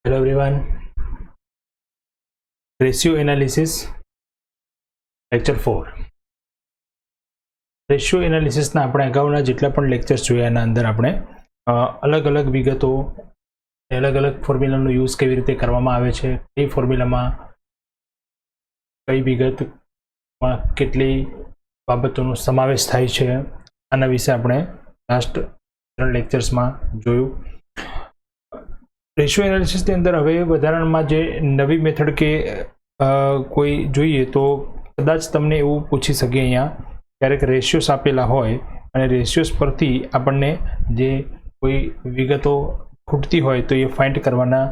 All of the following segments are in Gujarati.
Hello everyone. Ratio analysis lecture 4. Ratio એનાલિસિસના આપણે અગાઉના જેટલા પણ લેક્ચર્સ જોયા એના અંદર આપણે અલગ અલગ વિગતો અલગ અલગ ફોર્મ્યુલાનો યુઝ કેવી રીતે કરવામાં આવે છે, કઈ ફોર્મ્યુલામાં કઈ વિગતમાં કેટલી બાબતોનો સમાવેશ થાય છે, આના વિશે આપણે લાસ્ટ 3 લેક્ચર્સમાં જોયું. રેશિયો એનાલિસિસની અંદર હવે વધારામાં જે નવી મેથડ કે કોઈ જોઈએ તો કદાચ તમને એવું પૂછી શકે અહીંયા ક્યારેક રેશિયોસ આપેલા હોય અને રેશિયોસ પરથી આપણને જે કોઈ વિગતો ખૂટતી હોય તો એ ફાઇન્ડ કરવાના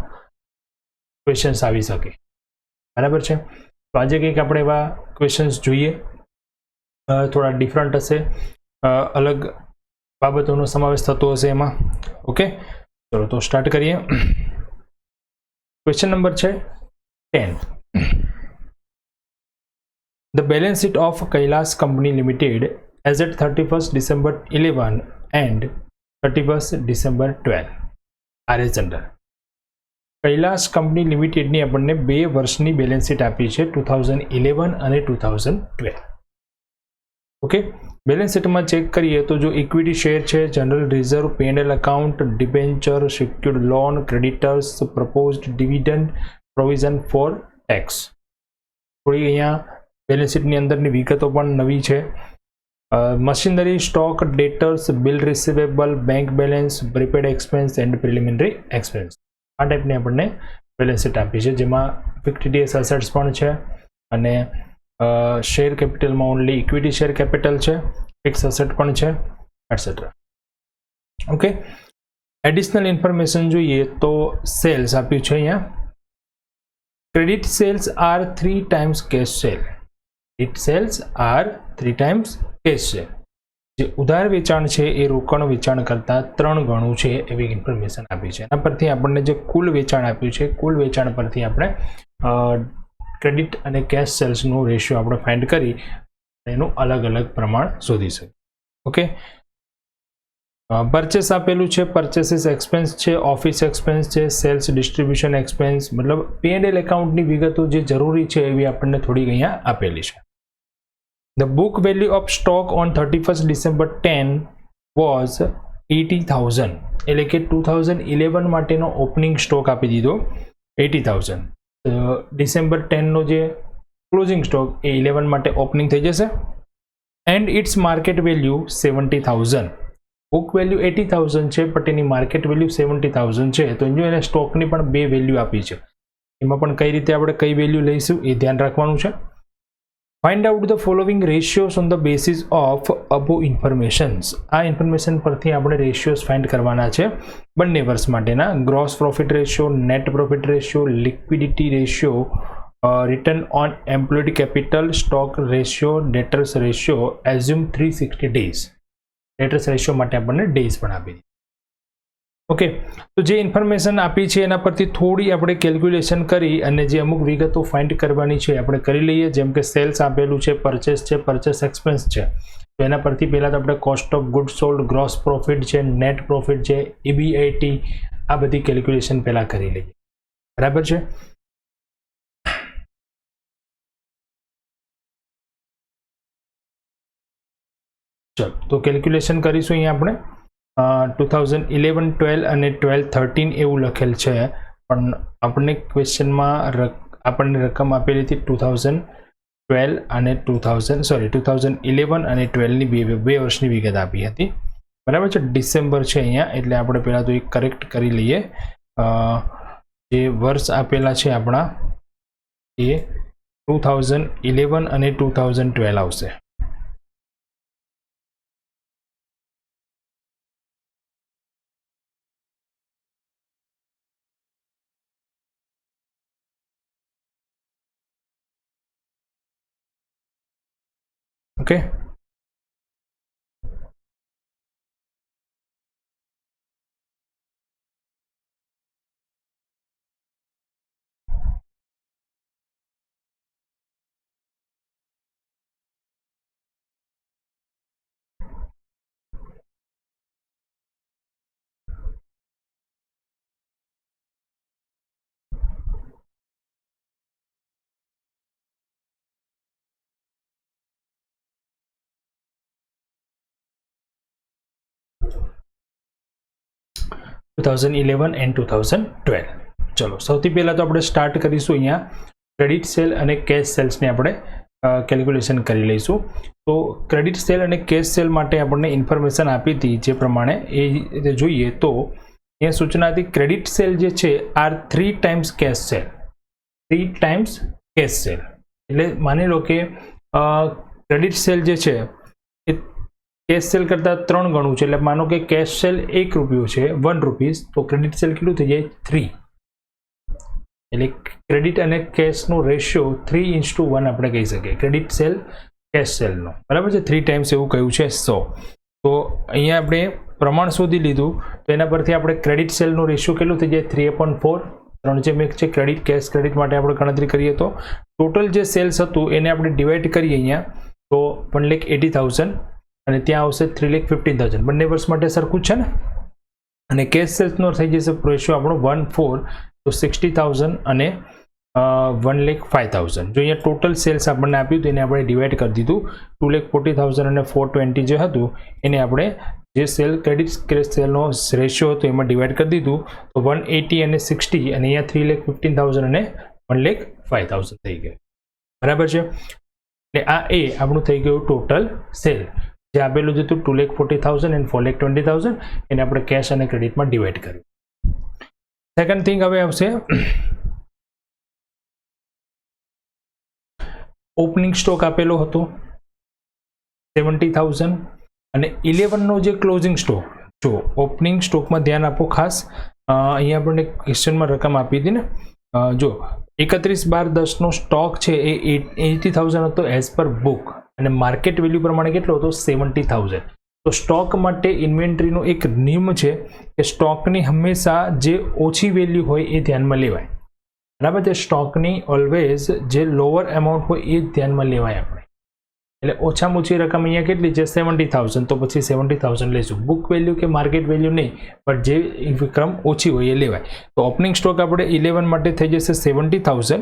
ક્વેશ્ચન્સ આવી શકે. બરાબર છે. તો આજે કંઈક આપણે એવા ક્વેશ્ચન્સ જોઈએ, થોડા ડિફરન્ટ હશે, અલગ બાબતોનો સમાવેશ થતો હશે એમાં. ઓકે, ચલો તો સ્ટાર્ટ કરીએ. ક્વેશ્ચન નંબર છે 10. The balance sheet of Kailash Company Limited as at 31st December 11 and 31st December 12 are as under. Kailash company લિમિટેડની આપણને 2 વર્ષની બેલેન્સ શીટ આપી છે 2011 અને 2012. ઓકે, બેલેન્સ શીટમાં ચેક કરીએ તો જો ઇક્વિટી શેર છે, general reserve, P&L account, debenture, secured loan, creditors, proposed dividend, provision for tax. થોડી અહીંયા બેલેન્સ શીટની અંદરની વિગતો પણ નવી છે. Machinery, stock, debtors, bill receivable, bank balance, prepaid expense and preliminary expense, આ ટાઈપની આપણને બેલેન્સ શીટ આપી છે, જેમાં ફિક્સ્ડ એસેટ્સ પણ છે અને શેર કેપિટલમાં ઓનલી ઇક્વિટી શેર કેપિટલ છે, ફિક્સ એસેટ પણ છે, એટસેટ્રા. ઓકે, એડિશનલ ઇન્ફોર્મેશન જોઈએ તો સેલ્સ આપ્યું છે અહીંયા. Credit sales are 3 times cash sale. Credit sales are 3 times cash sale. જે ઉધાર વેચાણ છે એ રોકડ વેચાણ કરતાં 3 ગણું છે એવી ઇન્ફોર્મેશન આપી છે. એના પરથી આપણને જે કુલ વેચાણ આપ્યું છે, કુલ વેચાણ પરથી આપણે ક્રેડિટ અને કેશ સેલ્સનો રેશિયો આપણે ફાઇન્ડ કરી એનું અલગ અલગ પ્રમાણ શોધી શકીએ. ઓકે, પરચેસ આપેલું છે, પરચેસીસ એક્સપેન્સ છે, ઓફિસ એક્સપેન્સ છે, સેલ્સ ડિસ્ટ્રીબ્યુશન એક્સપેન્સ, મતલબ P&L એકાઉન્ટની વિગતો જે જરૂરી છે એવી આપણને થોડી અહીંયા આપેલી છે. The book value of stock on 31st December 10 was 80,000. એટલે કે 2011 માટેનો ઓપનિંગ સ્ટોક આપી દીધો 80,000. ડિસેમ્બર 10નો જે ક્લોઝિંગ સ્ટોક એ 11 માટે ઓપનિંગ થઈ જશે. And it's market value 70,000. Book value 80,000 છે બટ એની માર્કેટ વેલ્યુ 70,000 છે. તો જો એને સ્ટોકની પણ 2 વેલ્યુ આપી છે, એમાં પણ કઈ રીતે આપણે કઈ વેલ્યુ લઈશું એ ધ્યાન રાખવાનું છે. Find out the following ratios on the basis of above informations. આ ઇન્ફોર્મેશન પરથી આપણે રેશિયોઝ ફાઇન્ડ કરવાના છે બંને વર્ષ માટેના. Gross profit ratio, net profit ratio, liquidity ratio, return on employed capital, stock ratio, debtors ratio, assume 360 days. Debtors ratio માટે આપણને ડેઝ પણ આપી દીધી. ઓકે, તો જે ઇન્ફોર્મેશન આપી છે એના પરથી થોડી આપણે કેલ્ક્યુલેશન કરી અને જે અમુક વિગતો ફાઇન્ડ કરવાની છે આપણે કરી લઈએ. જેમ કે સેલ્સ આપેલું છે, પરચેસ છે, પરચેસ એક્સપેન્સ છે, તો એના પરથી પહેલાં તો આપણે cost of good sold, gross profit છે, નેટ પ્રોફિટ છે, EBIT, આ બધી કેલ્ક્યુલેશન પહેલાં કરી લઈએ. બરાબર છે. ચલો તો કેલ્ક્યુલેશન કરીશું. અહીંયા આપણે 2011, 12 અને 12, 13 એવું લખેલ છે, પણ આપણને ક્વેશ્ચનમાં આપણને રકમ આપેલી હતી 2012 અને 2011 અને 12ની બે વર્ષની વિગત આપી હતી. બરાબર છે. ડિસેમ્બર છે અહીંયા, એટલે આપણે પહેલાં તો એક કરેક્ટ કરી લઈએ. જે વર્ષ આપેલા છે આપણા એ 2011 અને 2012 આવશે. Okay, 2011 and 2012. ચલો સૌથી પહેલાં તો આપણે સ્ટાર્ટ કરીશું અહીંયા ક્રેડિટ સેલ અને કેશ સેલ્સને આપણે કેલ્ક્યુલેશન કરી લઈશું. તો ક્રેડિટ સેલ અને કેશ સેલ માટે આપણને ઇન્ફોર્મેશન આપી હતી જે પ્રમાણે એ રીતે જોઈએ તો અહીંયા સૂચના હતી ક્રેડિટ સેલ જે છે are 3 times cash sale. 3 times cash sale એટલે માની લો કે ક્રેડિટ સેલ જે છે એ કેશ સેલ કરતાં 3 ગણું છે. એટલે માનો કે કેશ સેલ ₹1 છે, ₹1, તો ક્રેડિટ સેલ કેટલું થઈ જાય 3. એટલે ક્રેડિટ અને કેશનો રેશિયો 3:1 આપણે કહી શકીએ ક્રેડિટ સેલ કેશ સેલનો, બરાબર છે. 3 times એવું કહ્યું છે 100. તો અહીંયા આપણે પ્રમાણ શોધી લીધું તો એના પરથી આપણે ક્રેડિટ સેલનો રેશિયો કેટલું થઈ જાય 3/4. 3 જેમ 1 છે ક્રેડિટ કેશ ક્રેડિટ માટે આપણે ગણતરી કરીએ તો ટોટલ જે સેલ્સ હતું એને આપણે ડિવાઈડ કરીએ અહીંયા તો 1,80,000 અને ત્યાં આવશે 3,15,000. બંને વર્ષ માટે સરખું છે ને. અને કેશ સેલ્સનો થઈ જશે રેશિયો આપણો 1/4 તો 60,000 અને 1,05,000. જો અહીંયા ટોટલ સેલ્સ આપણને આપ્યું તો એને આપણે ડિવાઈડ કરી દીધું 2,40,000 અને 420 જે હતું એને આપણે જે સેલ ક્રેડિટ કેશ સેલનો રેશિયો હતો એમાં ડિવાઈડ કરી દીધું તો 180 અને 60 અને અહીંયા 3,15,000 અને 1,05,000 થઈ ગયું, બરાબર છે. એટલે આ એ આપણું થઈ ગયું ટોટલ સેલ જે આપેલું હતું 2,40,000 અને 4,20,000 એને આપણે કેશ અને ક્રેડિટમાં ડિવાઈડ કર્યું. સેકન્ડ થિંગ હવે આવશે ઓપનિંગ સ્ટોક આપેલો હતો 70,000 અને 11નો જે ક્લોઝિંગ સ્ટોક. જો ઓપનિંગ સ્ટોકમાં ધ્યાન આપો ખાસ, અહીંયા આપણને ક્વેશ્ચનમાં રકમ આપી હતી ને. જો 31/12/10નો સ્ટોક છે એ 80,000 હતો એઝ પર બુક અને માર્કેટ વેલ્યુ પ્રમાણે કેટલો હતો 70,000. તો સ્ટોક માટે ઇન્વેન્ટરીનો એક નિયમ છે કે સ્ટોકની હંમેશા જે ઓછી વેલ્યુ હોય એ ધ્યાનમાં લેવાય, બરાબર છે. સ્ટોકની ઓલવેઝ જે લોઅર એમાઉન્ટ હોય એ ધ્યાનમાં લેવાય આપણે. એટલે ઓછામાં ઓછી રકમ અહીંયા કેટલી છે 70,000 તો પછી 70,000 લઈશું. બુક વેલ્યુ કે માર્કેટ વેલ્યુ નહીં પણ જે રકમ ઓછી હોય એ લેવાય. તો ઓપનિંગ સ્ટોક આપણે 11 માટે થઈ જશે 70,000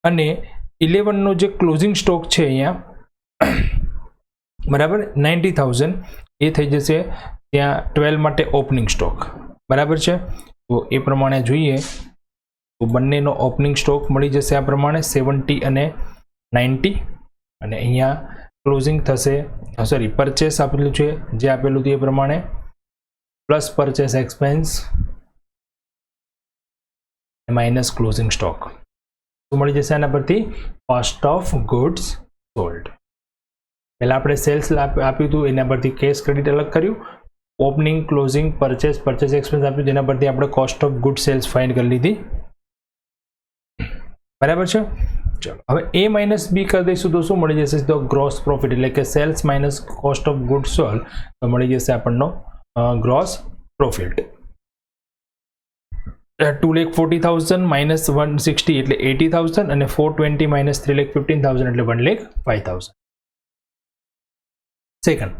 અને 11નો જે ક્લોઝિંગ સ્ટોક છે અહીંયા બરાબર 90,000 એ થઈ જશે ત્યાં 12 માટે ઓપનિંગ સ્ટોક, બરાબર છે. તો એ પ્રમાણે જોઈએ તો બંનેનો ઓપનિંગ સ્ટોક મળી જશે આ પ્રમાણે 70 અને 90 અને અહીંયા ક્લોઝિંગ થશે સોરી પરચેસ આપેલું છે જે આપેલું હતું એ પ્રમાણે plus purchase expense minus closing stock તો મળી જશે આના પરથી કોસ્ટ ઓફ ગુડ્સ સોલ્ડ. પહેલાં આપણે સેલ્સ આપ્યું હતું એના પરથી કેશ ક્રેડિટ અલગ કર્યું, ઓપનિંગ ક્લોઝિંગ પરચેસ એક્સપેન્સ આપ્યું તેના પરથી આપણે cost of good sales find કરી લીધી, બરાબર છે. ચલો હવે A માઇનસ B કરી દઈશું તો શું મળી જશે તો ગ્રોસ પ્રોફિટ એટલે કે sales minus cost of good sold તો મળી જશે આપણનો ગ્રોસ પ્રોફિટ. 2,40,000 માઇનસ 160 એટલે 80,000 અને 420 માઇનસ 3,15,000 એટલે 1,05,000. સેકન્ડ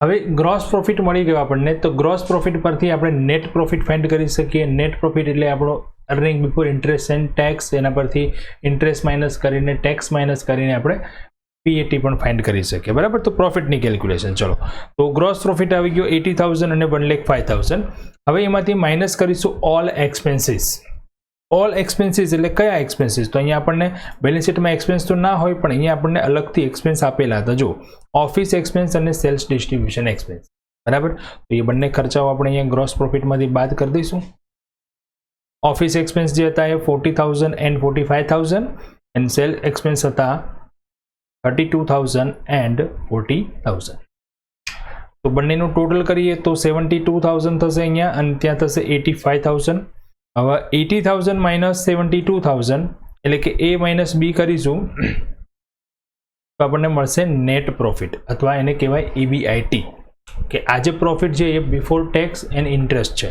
હવે ગ્રોસ પ્રોફિટ મળી ગયો આપણને તો ગ્રોસ પ્રોફિટ પરથી આપણે નેટ પ્રોફિટ ફાઇન્ડ કરી શકીએ. નેટ પ્રોફિટ એટલે આપણો earning before interest and tax, એના પરથી ઇન્ટરેસ્ટ માઇનસ કરીને ટેક્સ માઇનસ કરીને આપણે PAT પણ ફાઇન્ડ કરી શકીએ, બરાબર. તો પ્રોફિટની કેલ્ક્યુલેશન ચલો તો ગ્રોસ પ્રોફિટ આવી ગયો 80,000 અને 1,05,000. હવે એમાંથી માઇનસ કરીશું ઓલ એક્સપેન્સીસ. ઓલ એક્સપેન્સીસ એટલે કયા એક્સપેન્સીસ તો અહીંયા આપણને બેલેન્સ શીટમાં એક્સપેન્સ તો ના હોય પણ અહીંયા આપણને અલગથી એક્સપેન્સ આપેલા હતા. જો ઓફિસ એક્સપેન્સ અને સેલ્સ ડિસ્ટ્રીબ્યુશન એક્સપેન્સ, બરાબર. તો એ બંને ખર્ચાઓ આપણે અહીંયા ગ્રોસ પ્રોફિટમાંથી બાદ કરી દઈશું. ઓફિસ એક્સપેન્સ જે હતા એ 40,000 એન્ડ 45,000 એન્ડ સેલ એક્સપેન્સ હતા 32,000 એન્ડ 40,000. તો બંનેનું ટોટલ કરીએ તો 72,000 થશે અહીંયા અને ત્યાં થશે 85,000. હવે 80,000 માઇનસ 72,000 એટલે કે A માઇનસ B કરીશું તો આપણને મળશે નેટ પ્રોફિટ અથવા એને કહેવાય EBIT કે આ જે પ્રોફિટ છે એ બિફોર ટેક્સ એન્ડ ઇન્ટરેસ્ટ છે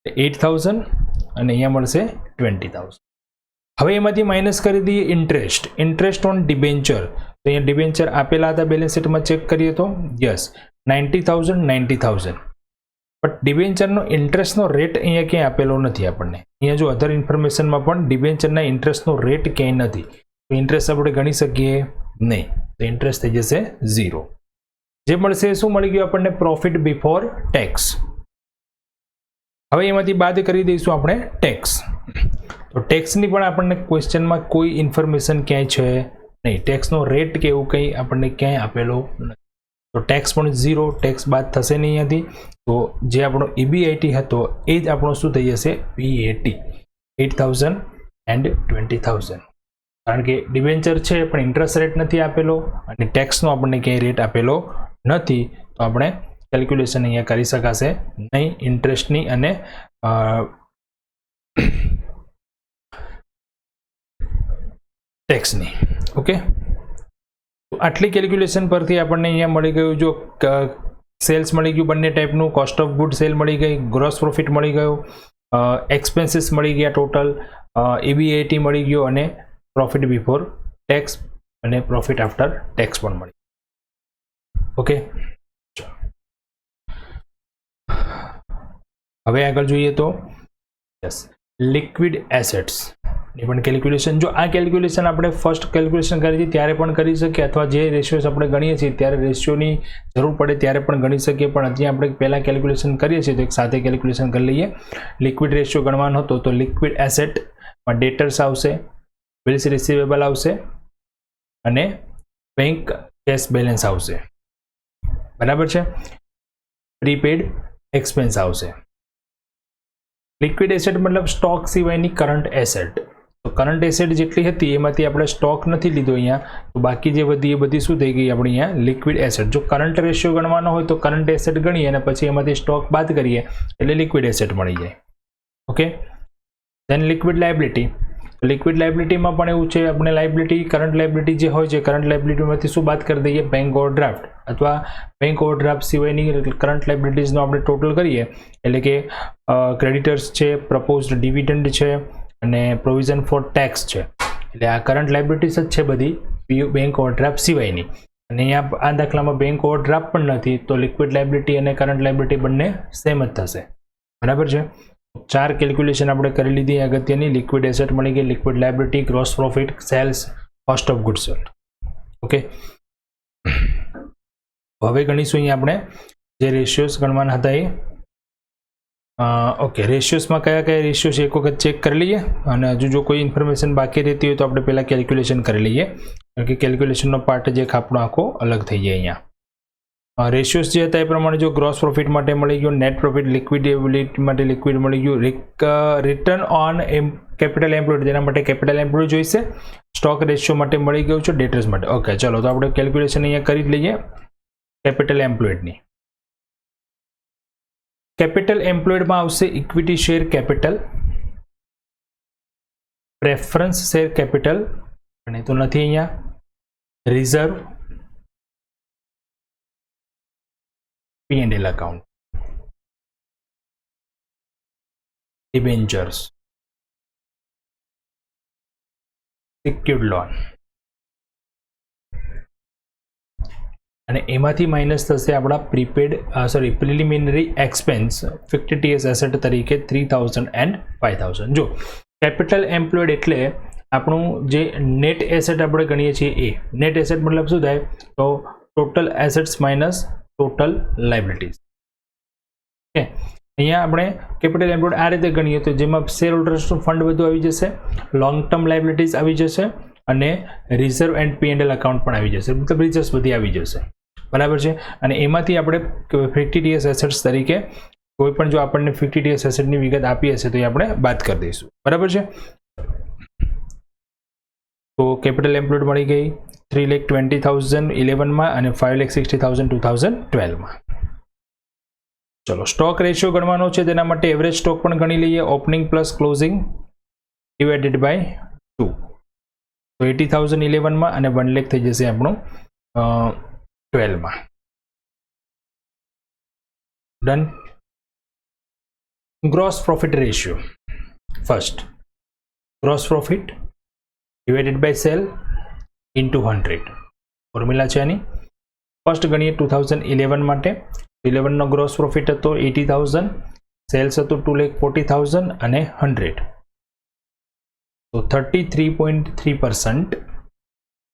8,000 અને અહીંયા મળશે 20,000. હવે એમાંથી માઇનસ કરી દઈએ ઇન્ટરેસ્ટ ઓન ડિબેન્ચર. તો અહીંયા ડિબેન્ચર આપેલા હતા બેલેન્સ શીટમાં ચેક કરીએ તો યસ 90,000 બટ ડિબેન્ચરનો ઇન્ટરેસ્ટનો રેટ અહીંયા ક્યાંય આપેલો નથી આપણને. અહીંયા જો અધર ઇન્ફોર્મેશનમાં પણ ડિબેન્ચરના ઇન્ટરેસ્ટનો રેટ ક્યાંય નથી તો ઇન્ટરેસ્ટ આપણે ગણી શકીએ નહીં તો ઇન્ટરેસ્ટ થઈ જશે 0. જે મળશે શું મળી ગયું આપણને પ્રોફિટ બિફોર ટેક્સ. હવે એમાંથી બાદ કરી દઈશું આપણે ટેક્સ. તો ટેક્સની પણ આપણને ક્વેશ્ચનમાં કોઈ ઇન્ફોર્મેશન ક્યાંય છે નહીં. ટેક્સનો રેટ કે એવું કંઈ આપણને ક્યાંય આપેલો નથી. તો ટેક્સ પણ 0, ટેક્સ બાદ થશે નહીં અહીંયાથી. તો જે આપણો EBIT હતો એ જ આપણો શું થઈ જશે, PAT, 8,000 and 20,000. કારણ કે ડિબેન્ચર છે પણ ઇન્ટરેસ્ટ રેટ નથી આપેલો અને ટેક્સનો આપણને ક્યાંય રેટ આપેલો નથી. તો આપણે કેલ્ક્યુલેશન અહીંયા કરી શકાશે નહીં ઇન્ટરેસ્ટની અને ટેક્સની. ઓકે, આટલી કેલ્ક્યુલેશન પરથી આપણને અહીંયા મળી ગયું, જો સેલ્સ મળી ગયું બંને ટાઈપનું, કોસ્ટ ઓફ ગુડ સેલ મળી ગઈ, ગ્રોસ પ્રોફિટ મળી ગયો, એક્સપેન્સીસ મળી ગયા ટોટલ, EBIT મળી ગયો અને પ્રોફિટ બિફોર ટેક્સ અને પ્રોફિટ આફ્ટર ટેક્સ પણ મળી. ઓકે, હવે આગળ જોઈએ તો યસ, લિક્વિડ એસેટ્સ ની પણ કેલ્ક્યુલેશન. જો આ કેલ્ક્યુલેશન આપણે ફર્સ્ટ કેલ્ક્યુલેશન કરી હતી ત્યારે પણ કરી શકીએ, અથવા જે રેશિયોઝ આપણે ગણીએ છીએ ત્યારે રેશિયોની જરૂર પડે ત્યારે પણ ગણી શકીએ. પણ અત્યારે આપણે પહેલાં કેલ્ક્યુલેશન કરીએ છીએ તો એક સાથે કેલ્ક્યુલેશન કરી લઈએ. લિક્વિડ રેશિયો ગણવાનો હતો તો લિક્વિડ એસેટમાં ડેટર્સ આવશે, બિલ્સ રિસીવેબલ આવશે અને બેંક કેશ બેલેન્સ આવશે. બરાબર છે. પ્રીપેડ એક્સપેન્સ આવશે. લિક્વિડ એસેટ મતલબ સ્ટોક સિવાયની કરંટ એસેટ. તો કરંટ એસેટ જેટલી હતી એમાંથી આપણે સ્ટોક નથી લીધો અહીંયા, તો બાકી જે બધી એ બધી શું થઈ ગઈ આપણી અહીંયા લિક્વિડ એસેટ. જો કરંટ રેશિયો ગણવાનો હોય તો કરંટ એસેટ ગણીએ અને પછી એમાંથી સ્ટોક બાદ કરીએ એટલે લિક્વિડ એસેટ મળી જાય. Okay, then liquid liability. Liquid લાયબિલિટીમાં પણ એવું છે, આપણે લાયબિલિટી કરંટ લાયબિલિટી જે હોય છે, કરંટ લાયબિલિટીમાંથી શું બાદ કરી દઈએ, બેંક ઓવરડ્રાફ્ટ અથવા બેંક ઓવરડ્રાફ્ટ સિવાયની કરંટ લાયબિલિટીઝનો આપણે ટોટલ કરીએ એટલે કે ક્રેડિટર્સ છે, પ્રપોઝડ ડિવિડન્ડ છે અને પ્રોવિઝન ફોર ટેક્સ છે. એટલે આ કરંટ લાયબિલિટીઝ જ છે બધી બેંક ઓવરડ્રાફ્ટ સિવાયની. અને અહીંયા આ દાખલામાં બેંક ઓવરડ્રાફ્ટ પણ નથી, તો લિક્વિડ લાયબિલિટી અને કરંટ લાયબિલિટી બંને સેમ જ થશે. બરાબર છે. 4 કેલ્ક્યુલેશન આપણે કરી લીધી અગત્યની. લિક્વિડ એસેટ મળી ગઈ, liquid liability, gross profit, sales, cost of goods sold. Okay, હવે ગણીશું અહીંયા આપણે જે રેશિયોઝ ગણવાના હતા એ. ઓકે, રેશિયોઝમાં કયા કયા રેશિયો છે એક વખત ચેક કરી લઈએ અને હજુ જો કોઈ ઇન્ફોર્મેશન બાકી રહેતી હોય તો આપણે પહેલાં કેલ્ક્યુલેશન કરી લઈએ, કારણ કે કેલ્ક્યુલેશનનો પાર્ટ જે આપણો આખો અલગ થઈ જાય અહીંયા. રેશિયોઝ જે હતા એ પ્રમાણે જો ગ્રોસ પ્રોફિટ માટે મળી ગયું, નેટ પ્રોફિટ લિક્વિડિટી માટે લિક્વિડ મળી ગયું, રિટર્ન ઓન કેપિટલ એમ્પ્લોયડ તેના માટે કેપિટલ એમ્પ્લોય જોઈશે, સ્ટોક રેશિયો માટે મળી ગયું છે, ડેટર્સ માટે. ઓકે, ચલો તો આપણે કેલ્ક્યુલેશન અહીંયા કરી જ લઈએ કેપિટલ એમ્પ્લોયડની. કેપિટલ એમ્પ્લોયડમાં આવશે equity share capital, preference share capital અને તો નથી અહીંયા, reserve, P&L account, debentures, secured loan અને એમાંથી માઇનસ થશે આપણા પ્રિલિમિનરી એક્સપેન્સ ફિક્ટિટિયસ એસેટ તરીકે 3,000 and 5,000. જો કેપિટલ એમ્પ્લોયડ એટલે આપણું જે નેટ એસેટ આપણે ગણીએ છીએ એ. નેટ એસેટ મતલબ શું થાય, તો total assets minus total liabilities. Okay, અહીંયા આપણે કેપિટલ એમ્પ્લોયડ આ રીતે ગણીએ તો જેમાં શેર હોલ્ડર્સનું ફંડ બધું આવી જશે, લોંગ ટર્મ લાયબિલિટીઝ આવી જશે અને રિઝર્વ એન્ડ P&L અકાઉન્ટ પણ આવી જશે, મતલબ રિઝર્વ્સ બધી આવી જશે. બરાબર છે. અને એમાંથી આપણે ફિક્ટિટિયસ એસેટ્સ તરીકે કોઈ પણ જો આપણને ફિક્ટિટિયસ એસેટની વિગત આપી હશે તો એ આપણે બાદ કરી દઈશું. બરાબર છે. તો કેપિટલ એમ્પ્લોયડ મળી ગઈ 3,20,000 11માં અને 5,60,000 2012માં. ચલો સ્ટોક રેશિયો ગણવાનો છે, તેના માટે એવરેજ સ્ટોક પણ ગણી લઈએ, opening plus closing divided by 2. તો 80,000 11માં અને 1 લાખ થઈ જશે આપણું 12માં. Done. Gross profit ratio first, gross profit divided by sale into 100. Formula છે આની. ફર્સ્ટ ગણીએ 2011 માટે. 11નો ગ્રોસ પ્રોફિટ હતો 80,000, સેલ્સ હતું 2,40,000 અને 100. તો 33.3%.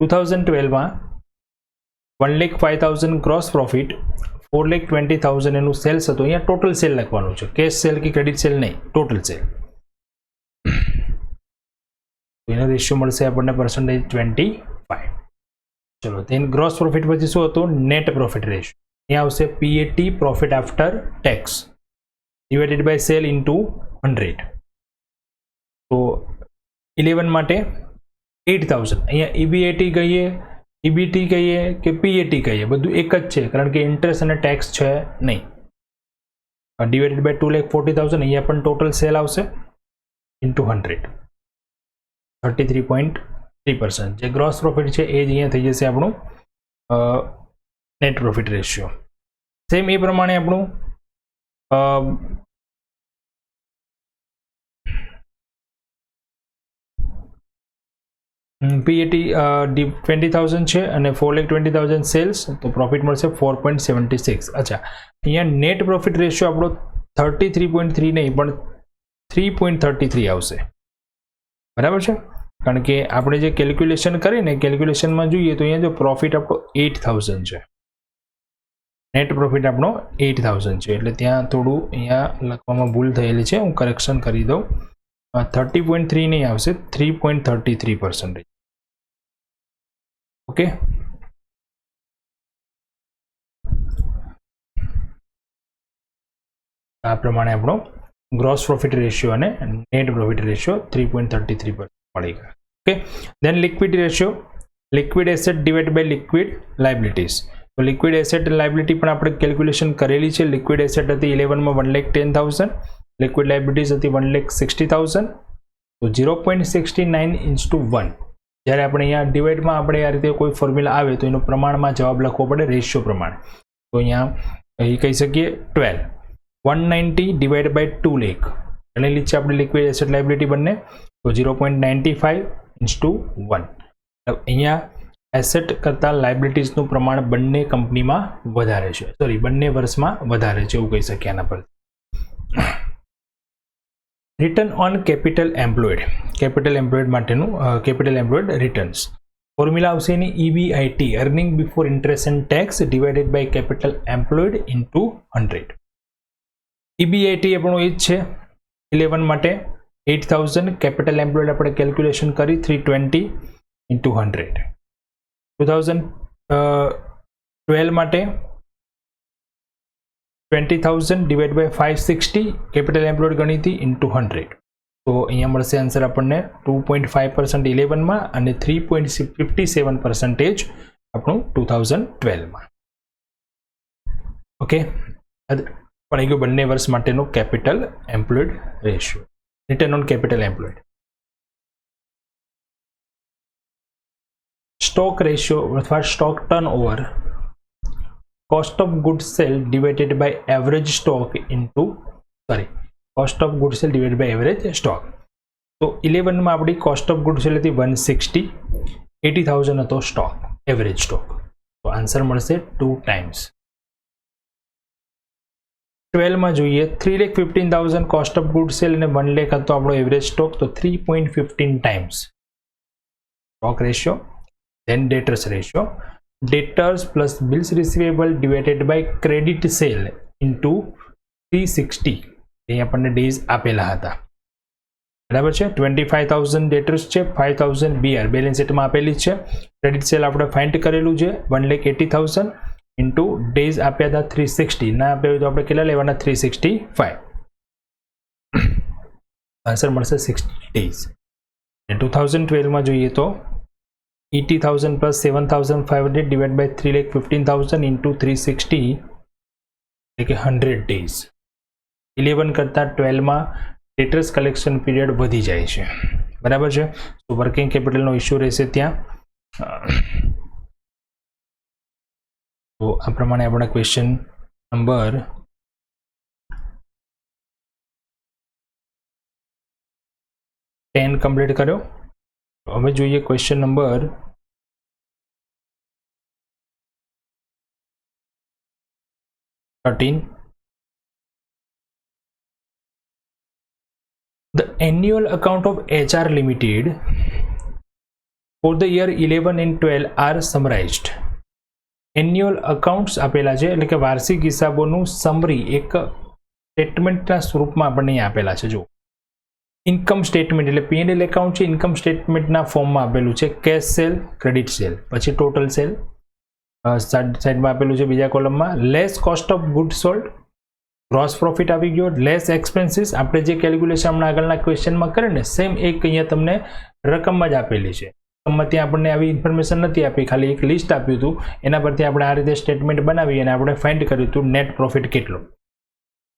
2012માં 1,05,000 ગ્રોસ પ્રોફિટ, 4,20,000 એનું સેલ્સ હતું. અહીંયા ટોટલ સેલ લખવાનું છે, કેશ સેલ કે ક્રેડિટ સેલ નહીં, ટોટલ સેલ. એનો રેશિયો મળશે આપણને પર્સન્ટેજ 25. ચલો તેન ગ્રોસ પ્રોફિટ પછી શું હતું? Net profit ratio. અહીંયા આવશે PAT, profit after tax, divided by sale into 100. તો 11 માટે 8,000. અહીંયા EBAT કહીએ, EBT કહીએ કે PAT કહીએ, બધું એક જ છે, કારણ કે ઇન્ટરેસ્ટ અને ટેક્સ છે નહીં. Divided by 2,40,000. અહીંયા પણ ટોટલ સેલ આવશે ઇન્ટુ 100, 33.3%. જે ગ્રોસ પ્રોફિટ છે એ જ અહીંયા થઈ જશે આપણું નેટ પ્રોફિટ રેશિયો. સેમ એ પ્રમાણે આપણું PAT 20,000 છે અને 4,20,000 સેલ્સ, તો પ્રોફિટ મળશે 4.76. અચ્છા, અહીંયા નેટ પ્રોફિટ રેશિયો આપણો 33.3 નહીં પણ 3.33 આવશે. બરાબર છે, કારણ કે આપણે જે કેલ્ક્યુલેશન કરીને કેલ્ક્યુલેશનમાં જોઈએ તો અહીંયા જો પ્રોફિટ આપણો 8,000 છે, નેટ પ્રોફિટ આપણો 8,000 છે, એટલે ત્યાં થોડું અહીંયા લખવામાં ભૂલ થયેલી છે, હું કરેક્શન કરી દઉં. 30.3 નહીં આવશે, 3.33%. ઓકે, આ પ્રમાણે આપણો ગ્રોસ પ્રોફિટ રેશિયો અને નેટ પ્રોફિટ રેશિયો 3.33% મળી ગયા. Okay, then liquid ratio, liquid asset divide by liquid liabilities. તો લિક્વિડ એસેટ લાયબિલિટી પણ આપણે કેલ્ક્યુલેશન કરેલી છે. લિક્વિડ એસેટ હતી 11 માં 1,10,000, લિક્વિડ લાયબિલિટીઝ હતી 1,60,000. તો 0.69:1. જ્યારે આપણે અહીંયા ડિવાઇડમાં આપણે આ રીતે કોઈ ફોર્મ્યુલા આવે તો એનો પ્રમાણમાં જવાબ લખવો પડે, રેશિયો પ્રમાણે. તો અહીંયા એ કહી શકીએ 12, 190 ડિવાઇડ બાય 2 લાખ ગણેલી છે આપણે લિક્વિડ એસેટ લાયબિલિટી બંને. તો 0.95:1. અહીંયા એસેટ કરતાં લાયબિલિટીઝનું પ્રમાણ બંને કંપનીમાં વધારે છે, સોરી બંને વર્ષમાં વધારે છે એવું કહી શકીએ આના પર. Return on capital employed, capital employed માટેનું કેપિટલ એમ્પ્લોયડ રિટર્ન્સ. ફોર્મ્યુલા આવશે એની EBIT, earning before interest and tax divided by capital employed into 100. EBIT આપણું એ જ છે 11 માટે 8,000, કેપિટલ એમ્પ્લોયડ આપણે કેલ્ક્યુલેશન કરી 320 ઇન્ટુ 100. 2012 માટે 20,000 ડિવાઇડ બાય 560 કેપિટલ એમ્પ્લોયડ ગણી હતી ઇન્ટુ 100. તો અહીંયા મળશે આન્સર આપણને 2.5% 11 અને 3.57% આપણું 2012. ઓકે, પણ ગયું બંને વર્ષ માટેનું capital employed ratio, return on capital employed. Stock ratio અથવા stock turn over, cost of goods sold divided by average stock into cost of goods sold divided by average stock. તો 11 માં આપણી cost of goods sold હતી 160, 80,000 હતો સ્ટોક, એવરેજ સ્ટોક. તો આન્સર મળશે 2 times. 12 માં જોઈએ 3,15,000 cost of goods sold અને 1 લાખ હતો આપણો એવરેજ સ્ટોક, તો 3.15 times stock ratio. Then debtors ratio, debtors plus bills receivable divided by credit sale into 360. અહીં આપણને ડેઝ આપેલા હતા, બરાબર છે. 25,000 ડેટર્સ છે, 5,000 BR બેલેન્સ શીટમાં આપેલી છે. ક્રેડિટ સેલ આપણે ફાઇન્ડ કરેલું છે 1,80,000 ઇન્ટુ ડેઝ આપ્યા હતા 360, ના આપ્યા હોય તો આપણે કેટલા લેવાના 365. આન્સર મળશે 60 ડેઝ. 2012 માં જોઈએ તો 80,000 plus 7,500 divided by 3,15,000 into 360 એટલે કે 100 days. 11 કરતાં 12 માં ડેટર્સ કલેક્શન પીરિયડ વધી જાય છે, બરાબર છે. તો વર્કિંગ કેપિટલનો ઇશ્યુ રહેશે ત્યાં. તો આ પ્રમાણે આપણા ક્વેશ્ચન નંબર 10 કમ્પ્લીટ કર્યો. હવે જોઈએ question number 13. The annual account of HR Limited for the year 11 and 12 are summarized. Annual accounts આપેલા છે, એટલે કે વાર્ષિક હિસાબોનું સમરી એક સ્ટેટમેન્ટના સ્વરૂપમાં આપણને અહીં આપેલા છે. જો ઇન્કમ સ્ટેટમેન્ટ એટલે P&L એકાઉન્ટ છે, ઇન્કમ સ્ટેટમેન્ટના ફોર્મમાં આપેલું છે. કેશ સેલ, ક્રેડિટ સેલ, પછી ટોટલ સેલ સાઈડમાં આપેલું છે બીજા કોલમમાં. Less cost of good sold, gross profit આવી ગયો. લેસ એક્સપેન્સીસ, આપણે જે કેલ્ક્યુલેશન હમણાં આગળના ક્વેશ્ચનમાં કરે ને સેમ એક અહીંયા તમને રકમમાં જ આપેલી છે. રકમમાં ત્યાં આપણને આવી ઇન્ફોર્મેશન નથી આપી, ખાલી એક લિસ્ટ આપ્યું હતું, એના પરથી આપણે આ રીતે સ્ટેટમેન્ટ બનાવી અને આપણે ફાઇન્ડ કર્યું હતું નેટ પ્રોફિટ કેટલો.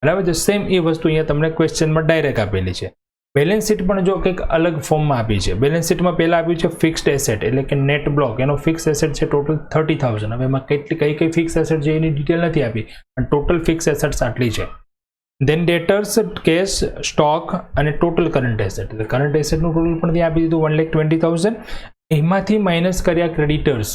બરાબર છે. સેમ એ વસ્તુ અહીંયા તમને ક્વેશ્ચનમાં ડાયરેક્ટ આપેલી છે. બેલેન્સ શીટ પણ જો કંઈક અલગ ફોર્મમાં આપી છે. બેલેન્સ શીટમાં પહેલાં આપ્યું છે ફિક્સ્ડ એસેટ એટલે કે નેટ બ્લોક, એનો ફિક્સ એસેટ છે ટોટલ 30,000. હવે એમાં કઈ ફિક્સ એસેટ છે એની ડિટેલ નથી આપી, પણ ટોટલ ફિક્સ એસેટ્સ આટલી છે. દેન ડેટર્સ, કેશ, સ્ટોક અને ટોટલ કરંટ એસેટ, એટલે કરંટ એસેટનું ટોટલ પણ ત્યાં આપી દીધું 1,20,000. એમાંથી માઇનસ કર્યા ક્રેડિટર્સ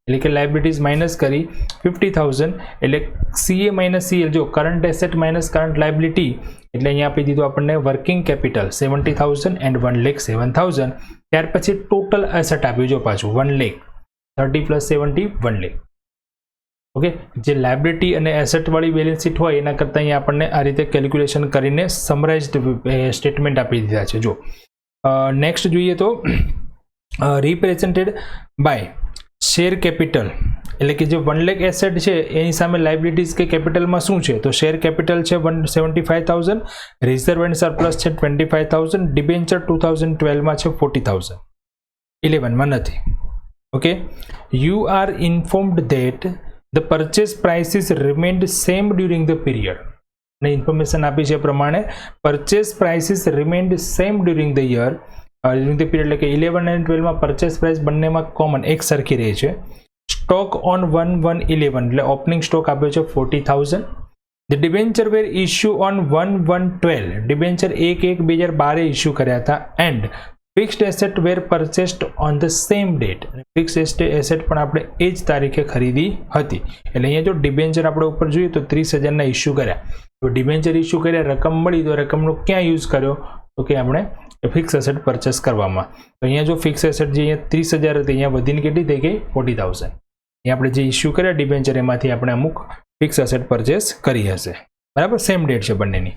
એટલે કે લાયબિલિટીઝ માઇનસ કરી 50,000 એટલે CA માઇનસ CL, જો current asset minus current liability એટલે અહીંયા આપી દીધું આપણને વર્કિંગ કેપિટલ 70,000 એન્ડ 1,07,000. ત્યાર પછી ટોટલ એસેટ આપ્યું જો પાછું 1 લાખ, 30 + 70 1 લાખ. ઓકે, જે લાયબિલિટી અને એસેટ વાળી બેલેન્સ શીટ હોય એના કરતાં અહીંયા આપણને આ રીતે કેલ્ક્યુલેશન કરીને સમરાઇઝ્ડ સ્ટેટમેન્ટ આપી દીધા છે. જો નેક્સ્ટ જોઈએ તો રિપ્રેઝેન્ટેડ બાય શેર કેપિટલ એટલે કે જે 1 લાખ એસેટ છે એની સામે લાયબિલિટીઝ કે કેપિટલમાં શું છે, તો શેર કેપિટલ છે 175,000, રિઝર્વ એન્ડ સરપ્લસ છે 25,000, ડિબેન્ચર 2012માં છે 40,000, 11માં નથી. Okay, you are informed that the purchase prices remained same during the period. અને ઇન્ફોર્મેશન આપી છે પ્રમાણે purchase prices remained same during the year, during the period એટલે કે 11 અને 12માં પરચેસ પ્રાઇસ બંનેમાં કોમન એક સરખી રહે છે. સ્ટોક ઓન 1/1/11 એટલે ઓપનિંગ સ્ટોક આપ્યો છે 40,000. The debenture were issue on 1/1/12, debenture 1/1/2012 issue કર્યા હતા. And fixed asset were purchased on the same date, fix asset પણ આપણે એ જ તારીખે ખરીદી હતી. એટલે અહીંયા જો ડિબેન્ચર આપણે ઉપર જોઈએ તો 30,000ના ઇશ્યુ કર્યા. તો ડિબેન્ચર ઇશ્યુ કર્યા, રકમ મળી, તો રકમનો ક્યાં યુઝ કર્યો, તો કે આપણે ફિક્સ એસેટ પરચેસ કરવામાં. તો અહીંયા જો ફિક્સ એસેટ જે અહીંયા 30,000 હતી અહીંયા વધીને કેટલી થઈ ગઈ 40,000. અહીંયા આપણે જે ઇશ્યુ કર્યા ડિબેન્ચર એમાંથી આપણે અમુક ફિક્સ એસેટ પરચેસ કરી હશે. બરાબર, સેમ ડેટ છે બંનેની.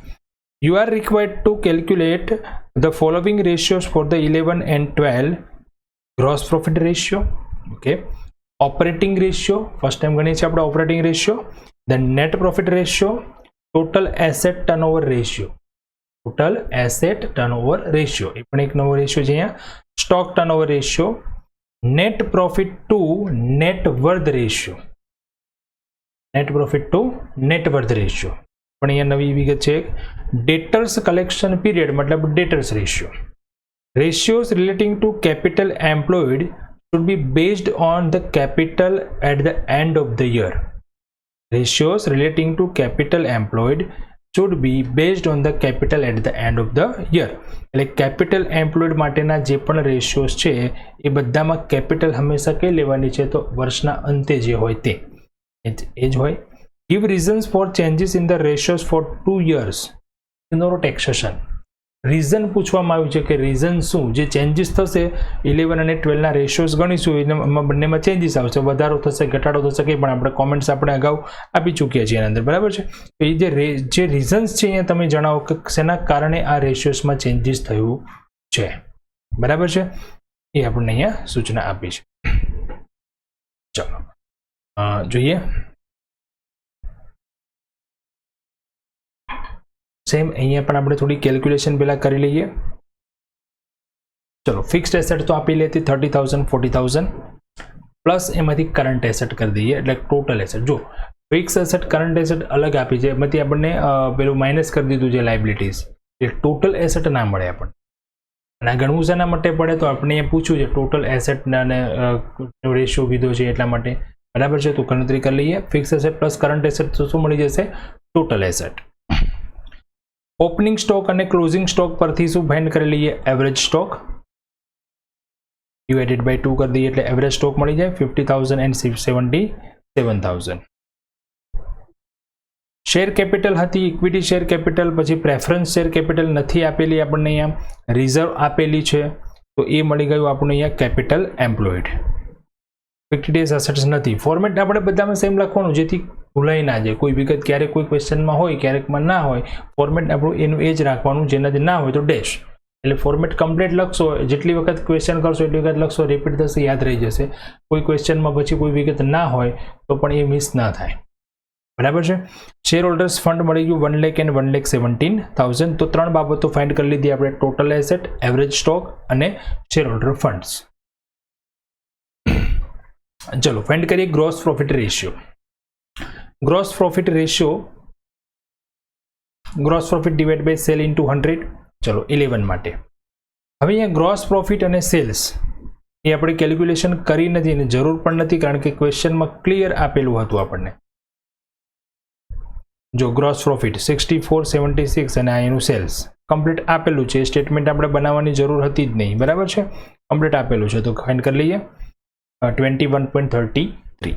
You are required to calculate the following ratios for the 11 and 12. Gross profit ratio, okay, operating ratio, first time ગણીએ છીએ આપણે operating ratio, then net profit ratio, total asset turnover ratio, total asset turnover ratio એ પણ એક નવો રેશિયો છે અહીંયા. Stock turnover ratio, net profit to net worth ratio, net profit to net worth ratio પણ અહીંયા નવી વિગત છે. ડેટર્સ કલેક્શન પીરિયડ મતલબ debtors ratio. Ratios relating to capital employed should be based on the capital at the end of the year. Ratios relating to capital employed should be based on the capital at the end of the year. એટલે કેપિટલ એમ્પ્લોયડ માટેના જે પણ રેશિયોઝ છે એ બધામાં કેપિટલ હંમેશા કઈ લેવાની છે, તો વર્ષના અંતે જે હોય તે એ જ હોય. Give reasons for changes in the ratios for 2 years. Ignore taxation. Reason પૂછવામાં આવ્યું છે કે રીઝન શું, જે ચેન્જીસ થશે 11 અને 12ના રેશિયોઝ ગણીશું એમાં બંનેમાં ચેન્જીસ આવશે, વધારો થશે, ઘટાડો થશે, કંઈ પણ આપણે કોમેન્ટ્સ આપણે અગાઉ આપી ચૂક્યા છીએ એના અંદર. બરાબર છે, તો એ જે રીઝન્સ છે અહીંયા તમે જણાવો કે શેના કારણે આ રેશિયોઝમાં ચેન્જીસ થયું છે. બરાબર છે, એ આપણને અહીંયા સૂચના આપી છે. ચાલો જોઈએ. સેમ અહીંયા પણ આપણે થોડી કેલ્ક્યુલેશન પહેલાં કરી લઈએ. ચલો, ફિક્સ્ડ એસેટ તો આપી લેતી 30,000 40,000 પ્લસ એમાંથી કરંટ એસેટ કરી દઈએ એટલે ટોટલ એસેટ. જો ફિક્સ એસેટ કરંટ એસેટ અલગ આપી છે, એમાંથી આપણને પેલું માઇનસ કરી દીધું છે લાયબિલિટીઝ, એ ટોટલ એસેટ ના મળે આપણને. અને આ ગણવું શેના માટે પડે, તો આપણે અહીંયા પૂછ્યું છે ટોટલ એસેટના અને રેશિયો કીધો છે એટલા માટે. બરાબર છે, તો ગણતરી કરી લઈએ. Fix asset plus current asset તો શું મળી જશે, ટોટલ એસેટ. ઓપનિંગ સ્ટોક અને ક્લોઝિંગ સ્ટોક પરથી શું ફાઇન્ડ કરી લઈએ, એવરેજ સ્ટોક ડિવાઇડેડ બાય 2 કરી દઈએ એટલે એવરેજ સ્ટોક મળી જાય 50,000 and 77,000. શેર કેપિટલ હતી ઇક્વિટી શેર કેપિટલ, પછી પ્રેફરન્સ શેર કેપિટલ નથી આપેલી આપણને, અહીંયા રિઝર્વ આપેલી છે, તો એ મળી ગયું આપણને અહીંયા કેપિટલ એમ્પ્લોયડ. 50 days assets નથી. ફોર્મેટ આપણે બધામાં સેમ લખવાનું જેથી ભૂલાઈ ના જાય. કોઈ વિગત ક્યારેક કોઈ ક્વેશ્ચનમાં હોય ક્યારેકમાં ના હોય, ફોર્મેટ આપણું એનું એ જ રાખવાનું. જેનાથી ના હોય તો ડેશ. એટલે ફોર્મેટ કમ્પ્લીટ લખશો, જેટલી વખત ક્વેશ્ચન કરશો એટલી વખત લખશો, રિપીટ થશે, યાદ રહી જશે. કોઈ ક્વેશ્ચનમાં પછી કોઈ વિગત ના હોય તો પણ એ મિસ ના થાય. બરાબર છે. શેર હોલ્ડર્સ ફંડ મળી ગયું 1 લાખ અને 1,17,000. તો 3 બાબતો ફાઇન્ડ કરી લીધી આપણે: ટોટલ એસેટ, એવરેજ સ્ટોક અને શેર હોલ્ડર ફંડ્સ. ચલો ફાઇન્ડ કરીએ gross profit ratio. Gross profit ratio, gross profit divide by sale into 100. ચલો 11 માટે. હવે અહીંયા ગ્રોસ પ્રોફિટ અને સેલ્સ એ આપણે કેલ્ક્યુલેશન કરી નથી અને જરૂર પણ નથી, કારણ કે ક્વેશ્ચનમાં ક્લિયર આપેલું હતું આપણને. જો ગ્રોસ પ્રોફિટ 6476 અને આ એનું સેલ્સ કમ્પ્લીટ આપેલું છે. સ્ટેટમેન્ટ આપણે બનાવવાની જરૂર હતી જ નહીં. બરાબર છે, કમ્પ્લીટ આપેલું છે. તો ફાઇન્ડ કરી લઈએ 21.33.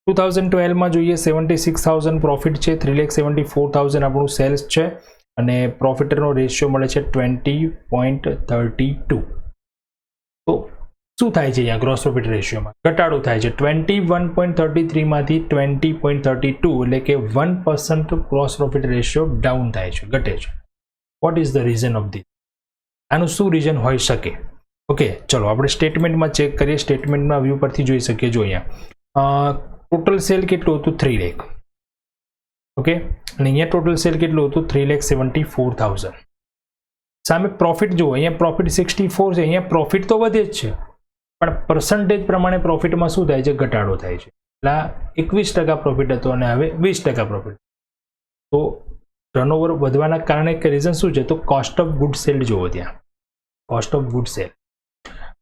2012 માં જોઈએ 76,000 પ્રોફિટ છે, 3,74,000 આપણું સેલ્સ છે અને પ્રોફિટનો રેશિયો મળે છે 20.32. તો શું થાય છે અહીંયા ગ્રોસ પ્રોફિટ રેશિયોમાં? ઘટાડો થાય છે. 21.33 માંથી 20.32 એટલે કે 1% ગ્રોસ પ્રોફિટ રેશિયો ડાઉન થાય છે, ઘટે છે. What is the reason of this? આનું શું રીઝન હોઈ શકે? ઓકે, ચલો આપણે સ્ટેટમેન્ટમાં ચેક કરીએ. સ્ટેટમેન્ટમાં વ્યૂ પરથી જોઈ શકીએ. જો અહીંયા ટોટલ સેલ કેટલું હતું? 3 લાખ. ઓકે, અને અહીંયા ટોટલ સેલ કેટલું હતું? 3,74,000. સામે પ્રોફિટ જુઓ, અહીંયા પ્રોફિટ 64 છે, અહીંયા પ્રોફિટ તો વધે જ છે પણ પર્સન્ટેજ પ્રમાણે પ્રોફિટમાં શું થાય છે? ઘટાડો થાય છે. એટલે 21% પ્રોફિટ હતો અને હવે 20% પ્રોફિટ. તો ટર્નઓવર વધવાના કારણે રીઝન શું છે? તો કોસ્ટ ઓફ ગુડ સેલ જુઓ. ત્યાં કોસ્ટ ઓફ ગુડ સેલ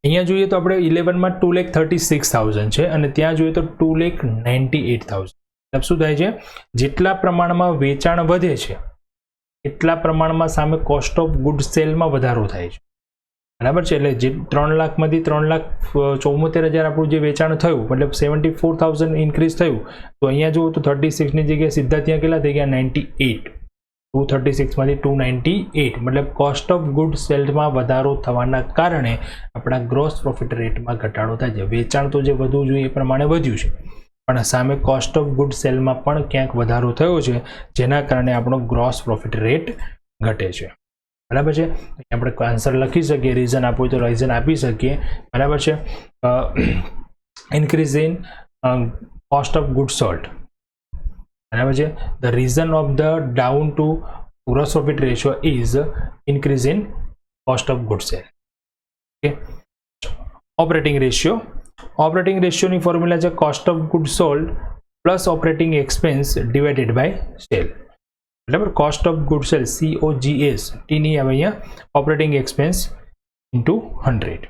અહીંયા જોઈએ તો આપણે 11 માં 2,36,000 છે અને ત્યાં જોઈએ તો 2,98,000. મતલબ શું થાય છે? જેટલા પ્રમાણમાં વેચાણ વધે છે એટલા પ્રમાણમાં સામે કોસ્ટ ઓફ ગુડ સેલમાં વધારો થાય છે. બરાબર છે. એટલે જે 3 લાખમાંથી 3,74,000 આપણું જે વેચાણ થયું, મતલબ 74,000 ઇન્ક્રીઝ થયું, તો અહીંયા જુઓ તો 36ની જગ્યાએ સીધા ત્યાં કેટલા થઈ ગયા? 98. 236 માંથી 298. મતલબ કોસ્ટ ઓફ ગુડ સેલમાં વધારો થવાના કારણે આપણા ગ્રોસ પ્રોફિટ રેટમાં ઘટાડો થાય છે. વેચાણ તો જે વધવું જોઈએ એ પ્રમાણે વધ્યું છે પણ સામે કોસ્ટ ઓફ ગુડ સેલમાં પણ ક્યાંક વધારો થયો છે, જેના કારણે આપણો ગ્રોસ પ્રોફિટ રેટ ઘટે છે. બરાબર છે. આપણે આન્સર લખી શકીએ, રીઝન આપવું તો રીઝન આપી શકીએ. બરાબર છે. Increase in cost of good sold. બરાબર છે. The reason of the down to gross profit ratio is increase in cost of good sale. Okay, operating ratio. Operating રેશિયોની ફોર્મ્યુલા છે cost of good sold plus operating expense divided by sale. બરાબર, cost of good sale COGS ટીની આવે અહીંયા ઓપરેટિંગ એક્સપેન્સ ઇન્ટુ 100.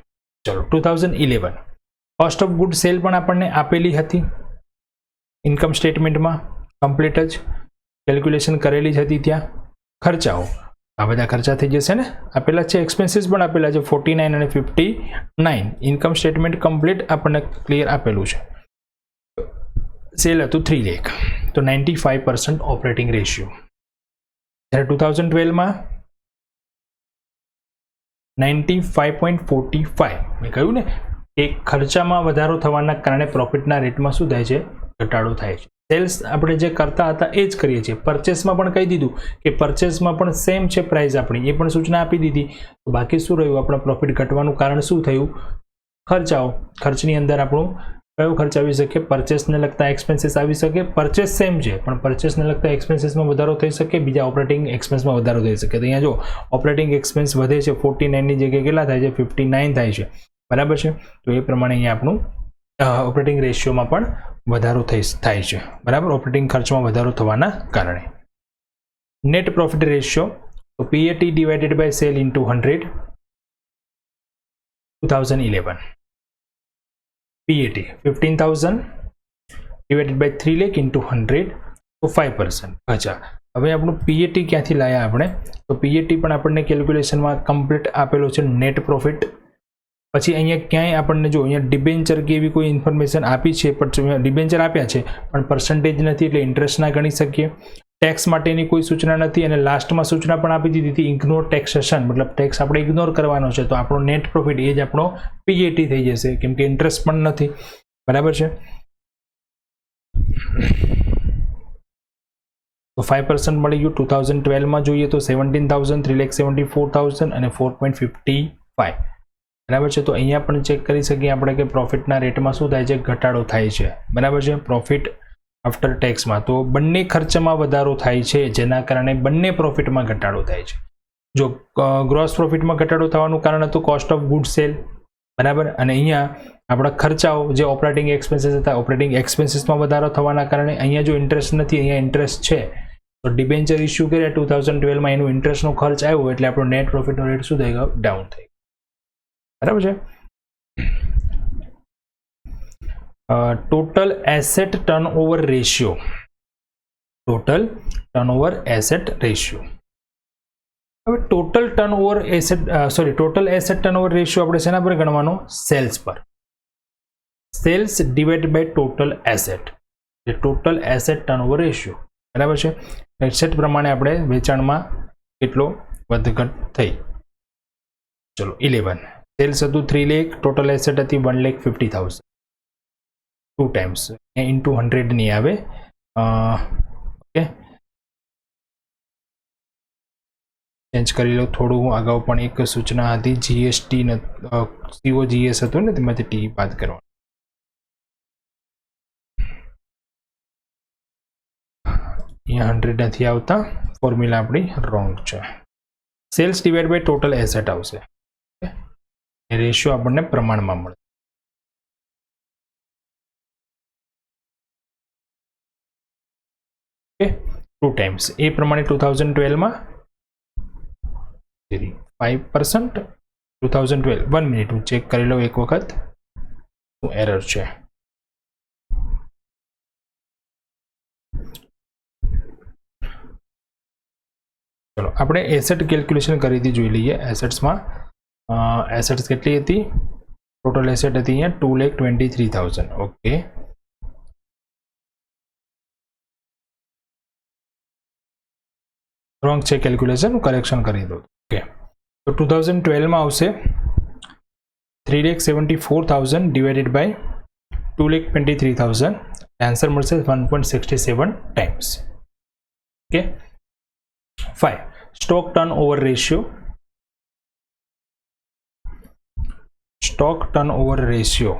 ચલો 2011 કોસ્ટ ઓફ ગુડ સેલ પણ આપણને આપેલી હતી ઇન્કમ સ્ટેટમેન્ટમાં, કમ્પ્લીટ જ કેલ્ક્યુલેશન કરેલી જ હતી. ત્યાં ખર્ચાઓ, આ બધા ખર્ચા થઈ જશે ને, આપેલા છે. એક્સપેન્સીસ પણ આપેલા છે 49 અને 59. ઇન્કમ સ્ટેટમેન્ટ કમ્પ્લીટ આપણને ક્લિયર આપેલું છે. સેલ હતું 3 લાખ, તો 95% ઓપરેટિંગ રેશિયો. જ્યારે 2012 માં 95.45. મેં કહ્યું ને કે ખર્ચામાં વધારો થવાના કારણે પ્રોફિટના રેટમાં શું થાય છે? ઘટાડો થાય છે. સેલ્સ આપણે જે કરતા હતા એ જ કરીએ છીએ. પરચેસમાં પણ કહી દીધું કે પરચેસમાં પણ સેમ છે પ્રાઇસ આપણી, એ પણ સૂચના આપી દીધી. તો બાકી શું રહ્યું? આપણા પ્રોફિટ ઘટવાનું કારણ શું થયું? ખર્ચાઓ. ખર્ચની અંદર આપણું કયો ખર્ચ આવી શકે? પરચેસને લગતા એક્સપેન્સીસ આવી શકે. પરચેસ સેમ છે પણ પરચેસને લગતા એક્સપેન્સીસમાં વધારો થઈ શકે, બીજા ઓપરેટિંગ એક્સપેન્સમાં વધારો થઈ શકે. તો અહીંયા જો ઓપરેટિંગ એક્સપેન્સ વધે છે, 49ની જગ્યાએ કેટલા થાય છે? 59 થાય છે. બરાબર છે. તો એ પ્રમાણે અહીંયા આપણું ઓપરેટિંગ રેશિયોમાં પણ વધારો થાય છે. બરાબર, ઓપરેટિંગ ખર્ચમાં વધારો થવાના કારણે. નેટ પ્રોફિટ રેશિયો તો PAT divided by sale into 100. 2011 PAT 15,000 divided by 3 lakh into 100, તો 5%. અચ્છા, હવે આપણું PAT ક્યાંથી લાયા આપણે? તો PAT પણ આપણને કેલ્ક્યુલેશનમાં કમ્પ્લીટ આપેલો છે. નેટ પ્રોફિટ પછી અહીંયા ક્યાંય આપણને જો અહીંયા ડિબેન્ચર કે એવી કોઈ ઇન્ફોર્મેશન આપી છે પણ ડિબેન્ચર આપ્યા છે પણ પર્સન્ટેજ નથી એટલે ઇન્ટરેસ્ટ ના ગણી શકીએ. ટેક્સ માટેની કોઈ સૂચના નથી અને લાસ્ટમાં સૂચના પણ આપી દીધી હતી ઇગ્નોર ટેક્સેશન, મતલબ ટેક્સ આપણે ઇગ્નોર કરવાનો છે. તો આપણો નેટ પ્રોફિટ એ જ આપણો પીએટી થઈ જશે કેમ કે ઇન્ટરેસ્ટ પણ નથી. બરાબર છે. તો 5% મળી ગયું. 2012માં જોઈએ તો 17,000, 3,74,000 અને 4.55. બરાબર છે. તો અહીંયા પણ ચેક કરી શકીએ આપણે કે પ્રોફિટના રેટમાં શું થાય છે, ઘટાડો થાય છે. બરાબર છે. પ્રોફિટ આફ્ટર ટેક્સમાં તો બંને ખર્ચમાં વધારો થાય છે જેના કારણે બંને પ્રોફિટમાં ઘટાડો થાય છે. જો ગ્રોસ પ્રોફિટમાં ઘટાડો થવાનું કારણ હતું કોસ્ટ ઓફ ગુડ સેલ. બરાબર. અને અહીંયા આપણા ખર્ચાઓ જે ઓપરેટિંગ એક્સપેન્સીસ હતા, ઓપરેટિંગ એક્સપેન્સીસમાં વધારો થવાના કારણે અહીંયા જો ઇન્ટરેસ્ટ નથી, અહીંયા ઇન્ટરેસ્ટ છે. તો ડિબેન્ચર ઇસ્યુ કર્યા 2012માં એનું ઇન્ટરેસ્ટનો ખર્ચ આવ્યો એટલે આપણો નેટ પ્રોફિટનો રેટ શું થઈ ગયો, ડાઉન થઈ ગયો. બરાબર છે. Total asset turnover ratio, total turnover asset ratio. હવે total turnover asset total asset turnover ratio આપણે શેના પર ગણવાનો, સેલ્સ પર. Sales divide by total asset, એટલે ટોટલ એસેટ ટર્નઓવર રેશિયો. બરાબર છે. એસેટ પ્રમાણે આપણે વેચાણમાં કેટલો વધઘટ થઈ. ચલો 11 સેલ્સ હતું 3 લાખ, ટોટલ એસેટ હતી 1,50,000. 2 ટાઈમ્સ ઇન્ટુ 100 નહીં આવે. ઓકે, ચેન્જ કરી લો થોડું. અગાઉ પણ એક સૂચના હતી જીએસટી COGS હતું ને, તેમાંથી ટી બાદ કરવાનું. અહીંયા 100 નથી આવતા, ફોર્મ્યુલા આપણી રોંગ છે. Sales divide by total asset આવશે. રેશિયો આપણને પ્રમાણમાં મળે. ઓકે, 2 ટાઈમ્સ એ પ્રમાણે 2012માં 5%. 2012 1 મિનિટ હું ચેક કરી લઉં એક વખત શું એરર છે. ચલો આપણે એસેટ કેલ્ક્યુલેશન કરી હતી, જોઈ લઈએ. એસેટ્સમાં એસેટ્સ કેટલી હતી, ટોટલ એસેટ હતી અહીંયા 2,23,000. ઓકે, રોંગ છે કેલ્ક્યુલેશન, હું કરેક્શન કરી દઉં. ઓકે, તો 2012માં આવશે 3,74,000 ડિવાઇડેડ બાય 2,23,000. આન્સર મળશે 1.67 times. Okay. 5 stock turn over ratio. Stock turn over ratio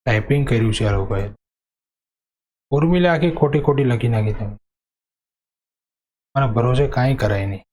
typing કર્યું છે આ લોકોએ, ફોર્મ્યુલા આખી ખોટી ખોટી લખી નાખી. તમે મારા ભરોસે કાંઈ કરાય નહીં.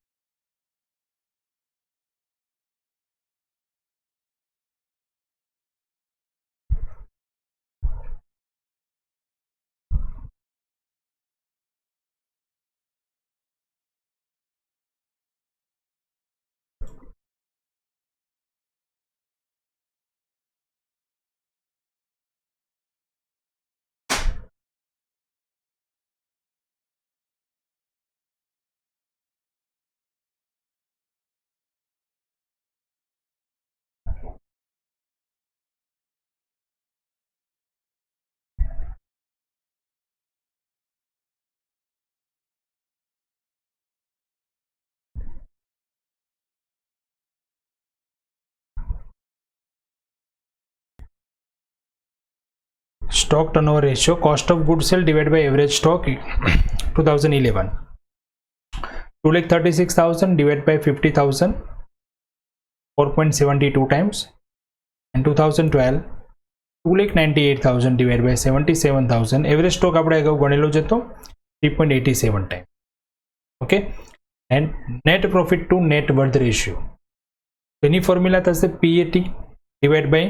Stock turnover ratio, cost of goods sold divided by average stock 2011 2,36,000 divided by 50,000 4.72 times, and 2012 2,98,000 divided by 77,000. average stock આપણે અગાઉ ગણેલો છે તો 3.87 times. Okay, and net profit to net worth ratio, any formula થશે PAT divided by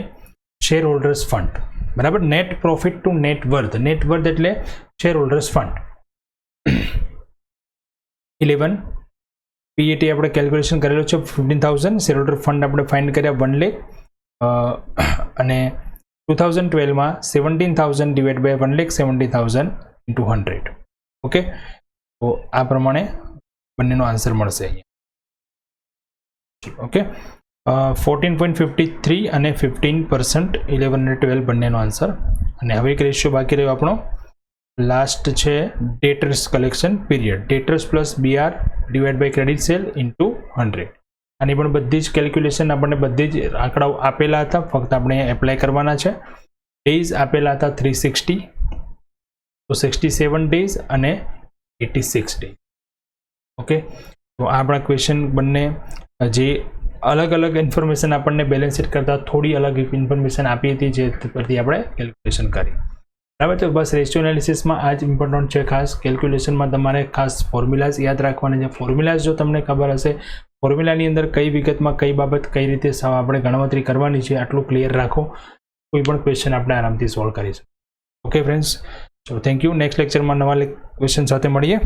shareholders fund. બરાબર. Net profit to net worth, net worth એટલે શેર હોલ્ડર્સ ફંડ. 11 PAT આપણે કેલ્ક્યુલેશન કરેલો છે 15,000. શેર હોલ્ડર ફંડ આપણે ફાઇન્ડ કર્યા 1 લાખ, અને 2012માં 17,000 ડિવાઇડ બાય 1,70,000 ઇન્ટુ 100. ઓકે, તો આ પ્રમાણે બંનેનો આન્સર મળશે અહીંયા. ઓકે, 14.53 અને 15%, 11 અને 12 બંનેનો આન્સર. અને હવે એક રેશિયો બાકી રહ્યો આપણો, લાસ્ટ છે debtors collection period, debtors plus BR divide by credit sale into 100. આની પણ બધી જ કેલ્ક્યુલેશન આપણને બધી જ આંકડાઓ આપેલા હતા, ફક્ત આપણે એપ્લાય કરવાના છે. ડેઝ આપેલા હતા 360, તો 67 ડેઝ અને 86 ડેઝ. ઓકે, તો આ આપણા ક્વેશ્ચન બંને જે અલગ અલગ ઇન્ફોર્મેશન આપણને બેલેન્સ શીટ કરતાં થોડી અલગ ઇન્ફોર્મેશન આપી હતી, જે પરથી આપણે કેલ્ક્યુલેશન કરી. બરાબર છે. બસ રેશિયો એનાલિસિસમાં આ જ ઇમ્પોર્ટન્ટ છે. ખાસ કેલ્ક્યુલેશનમાં તમારે ખાસ ફોર્મ્યુલાઝ યાદ રાખવાના છે. ફોર્મ્યુલાઝ જો તમને ખબર હશે, ફોર્મ્યુલાની અંદર કઈ વિગતમાં કઈ બાબત કઈ રીતે આપણે ગણતરી કરવાની છે, આટલું ક્લિયર રાખો, કોઈ પણ ક્વેશ્ચન આપણે આરામથી સોલ્વ કરીશું. ઓકે ફ્રેન્ડ્સ, ચલો થેન્ક યુ. નેક્સ્ટ લેક્ચરમાં નવા ક્વેશ્ચન સાથે મળીએ.